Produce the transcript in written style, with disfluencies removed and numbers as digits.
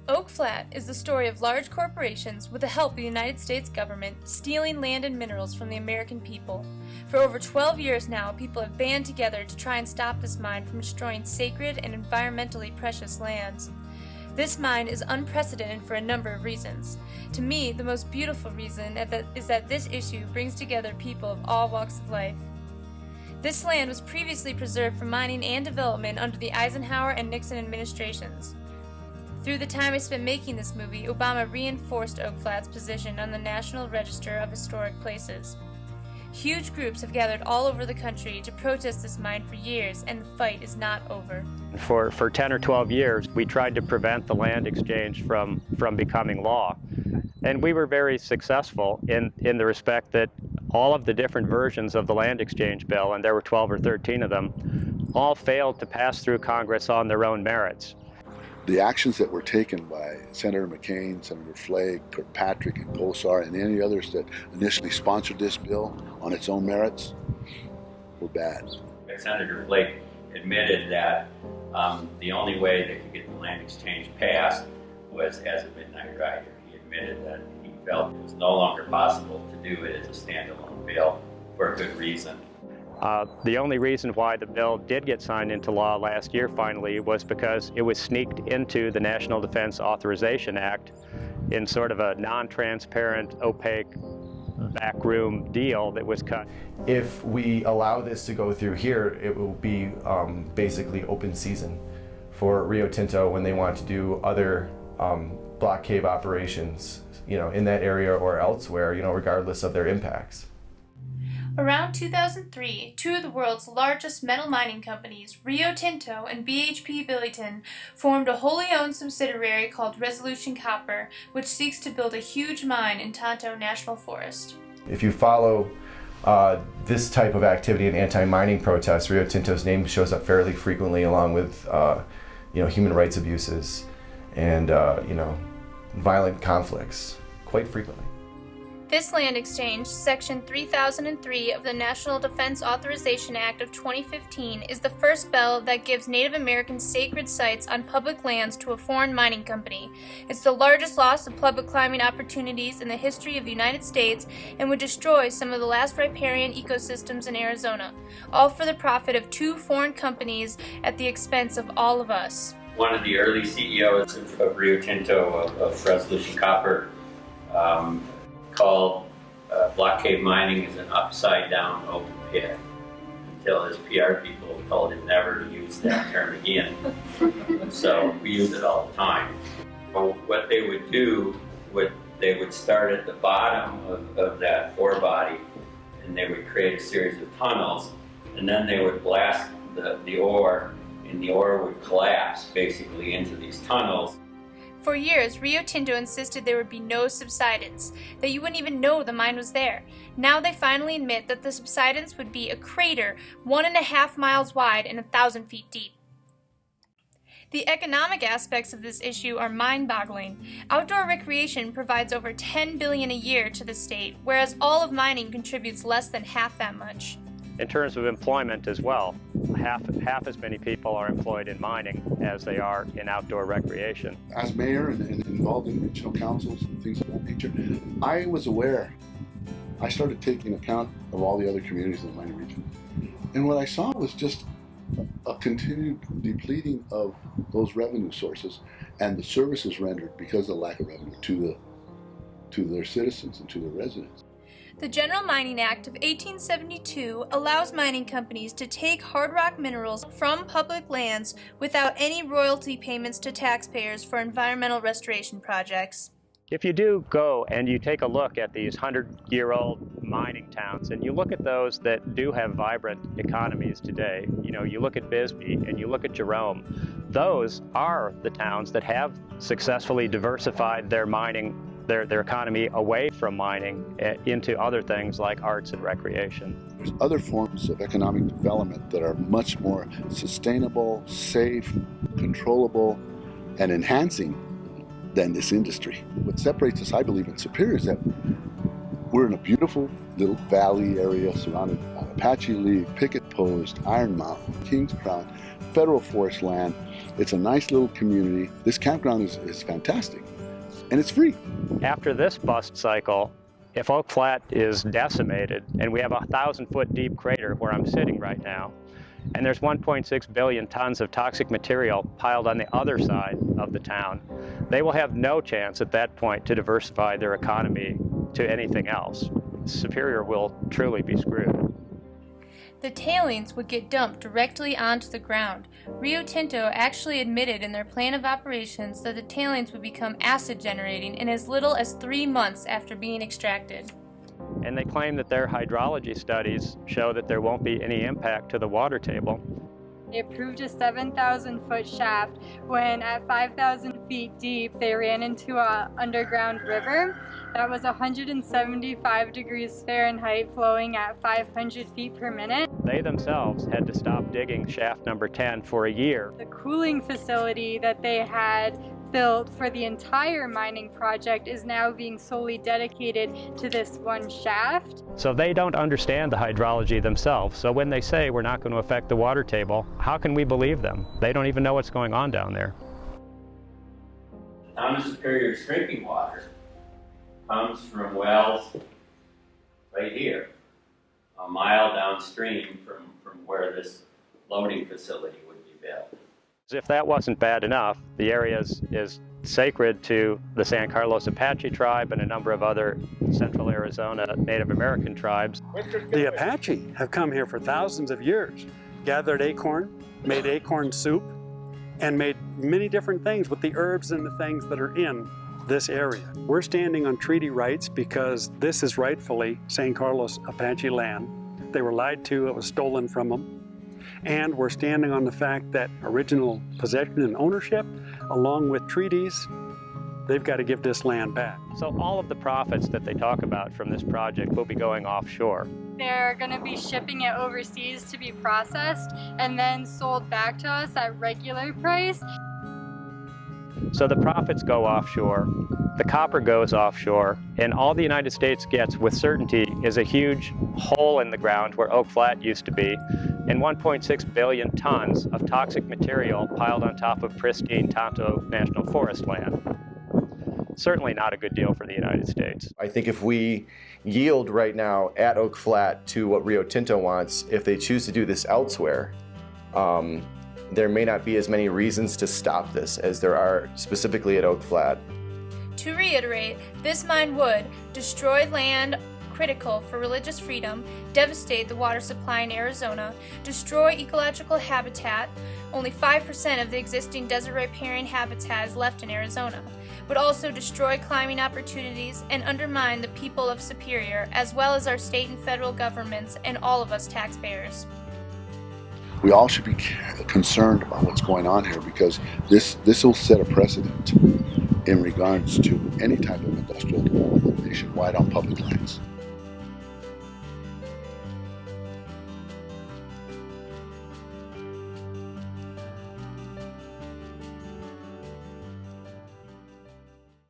Oak Flat is the story of large corporations, with the help of the United States government, stealing land and minerals from the American people. For over 12 years now, people have banded together to try and stop this mine from destroying sacred and environmentally precious lands. This mine is unprecedented for a number of reasons. To me, the most beautiful reason is that this issue brings together people of all walks of life. This land was previously preserved for mining and development under the Eisenhower and Nixon administrations. Through the time I spent making this movie, Obama reinforced Oak Flat's position on the National Register of Historic Places. Huge groups have gathered all over the country to protest this mine for years, and the fight is not over. For 10 or 12 years, we tried to prevent the land exchange from becoming law. And we were very successful in the respect that all of the different versions of the land exchange bill, and there were 12 or 13 of them, all failed to pass through Congress on their own merits. The actions that were taken by Senator McCain, Senator Flake, Kirkpatrick, and Gosar, and any others that initially sponsored this bill on its own merits were bad. Senator Flake admitted that the only way they could get the land exchange passed was as a midnight rider. He admitted that he felt it was no longer possible to do it as a standalone bill for a good reason. The only reason why the bill did get signed into law last year finally was because it was sneaked into the National Defense Authorization Act in sort of a non-transparent, opaque backroom deal that was cut. If we allow this to go through here, it will be basically open season for Rio Tinto when they want to do other block cave operations, in that area or elsewhere, regardless of their impacts. Around 2003, two of the world's largest metal mining companies, Rio Tinto and BHP Billiton, formed a wholly owned subsidiary called Resolution Copper, which seeks to build a huge mine in Tonto National Forest. If you follow this type of activity in anti-mining protests, Rio Tinto's name shows up fairly frequently, along with human rights abuses and violent conflicts, quite frequently. This land exchange, Section 3003 of the National Defense Authorization Act of 2015, is the first bill that gives Native American sacred sites on public lands to a foreign mining company. It's the largest loss of public climbing opportunities in the history of the United States and would destroy some of the last riparian ecosystems in Arizona, all for the profit of two foreign companies at the expense of all of us. One of the early CEOs of Rio Tinto, of Resolution Copper, called block cave mining as an upside-down open pit, until his PR people told him never to use that term again. So we use it all the time. So what they would do, they would start at the bottom of that ore body, and they would create a series of tunnels, and then they would blast the ore, and the ore would collapse basically into these tunnels. For years, Rio Tinto insisted there would be no subsidence, that you wouldn't even know the mine was there. Now they finally admit that the subsidence would be a crater 1.5 miles wide and 1,000 feet deep. The economic aspects of this issue are mind-boggling. Outdoor recreation provides over $10 billion a year to the state, whereas all of mining contributes less than half that much. In terms of employment as well, half as many people are employed in mining as they are in outdoor recreation. As mayor and involved in regional councils and things of that nature, I was aware. I started taking account of all the other communities in the mining region. And what I saw was just a continued depleting of those revenue sources and the services rendered because of the lack of revenue to their citizens and to their residents. The General Mining Act of 1872 allows mining companies to take hard rock minerals from public lands without any royalty payments to taxpayers for environmental restoration projects. If you do go and you take a look at these 100-year-old mining towns, and you look at those that do have vibrant economies today, you look at Bisbee and you look at Jerome, those are the towns that have successfully diversified their mining, their economy away from mining into other things like arts and recreation. There's other forms of economic development that are much more sustainable, safe, controllable, and enhancing than this industry. What separates us, I believe, in Superior is that we're in a beautiful little valley area surrounded by Apache League, picket proposed Iron Mountain, Kings Crown, federal forest land. It's a nice little community. This campground is fantastic, and it's free. After this bust cycle, if Oak Flat is decimated, and we have a 1,000-foot deep crater where I'm sitting right now, and there's 1.6 billion tons of toxic material piled on the other side of the town, they will have no chance at that point to diversify their economy to anything else. Superior will truly be screwed. The tailings would get dumped directly onto the ground. Rio Tinto actually admitted in their plan of operations that the tailings would become acid generating in as little as 3 months after being extracted. And they claim that their hydrology studies show that there won't be any impact to the water table. They approved a 7,000-foot shaft when at 5,000 feet deep they ran into an underground river that was 175 degrees Fahrenheit flowing at 500 feet per minute. They themselves had to stop digging shaft number 10 for a year. The cooling facility that they had built for the entire mining project is now being solely dedicated to this one shaft. So they don't understand the hydrology themselves. So when they say we're not going to affect the water table, how can we believe them? They don't even know what's going on down there. The town of Superior's drinking water comes from wells right here, a mile downstream from where this loading facility would be built. If that wasn't bad enough, the area is sacred to the San Carlos Apache tribe and a number of other Central Arizona Native American tribes. The Apache have come here for thousands of years, gathered acorn, made acorn soup, and made many different things with the herbs and the things that are in this area. We're standing on treaty rights because this is rightfully San Carlos Apache land. They were lied to, it was stolen from them. And we're standing on the fact that original possession and ownership, along with treaties, they've got to give this land back. So all of the profits that they talk about from this project will be going offshore. They're going to be shipping it overseas to be processed and then sold back to us at regular price. So the profits go offshore, the copper goes offshore, and all the United States gets with certainty is a huge hole in the ground where Oak Flat used to be, and 1.6 billion tons of toxic material piled on top of pristine Tonto National Forest land. Certainly not a good deal for the United States. I think if we yield right now at Oak Flat to what Rio Tinto wants, if they choose to do this elsewhere, there may not be as many reasons to stop this as there are specifically at Oak Flat. To reiterate, this mine would destroy land critical for religious freedom, devastate the water supply in Arizona, destroy ecological habitat, only 5% of the existing desert riparian habitat is left in Arizona, would also destroy climbing opportunities and undermine the people of Superior, as well as our state and federal governments and all of us taxpayers. We all should be concerned about what's going on here, because this will set a precedent in regards to any type of industrial development nationwide on public lands.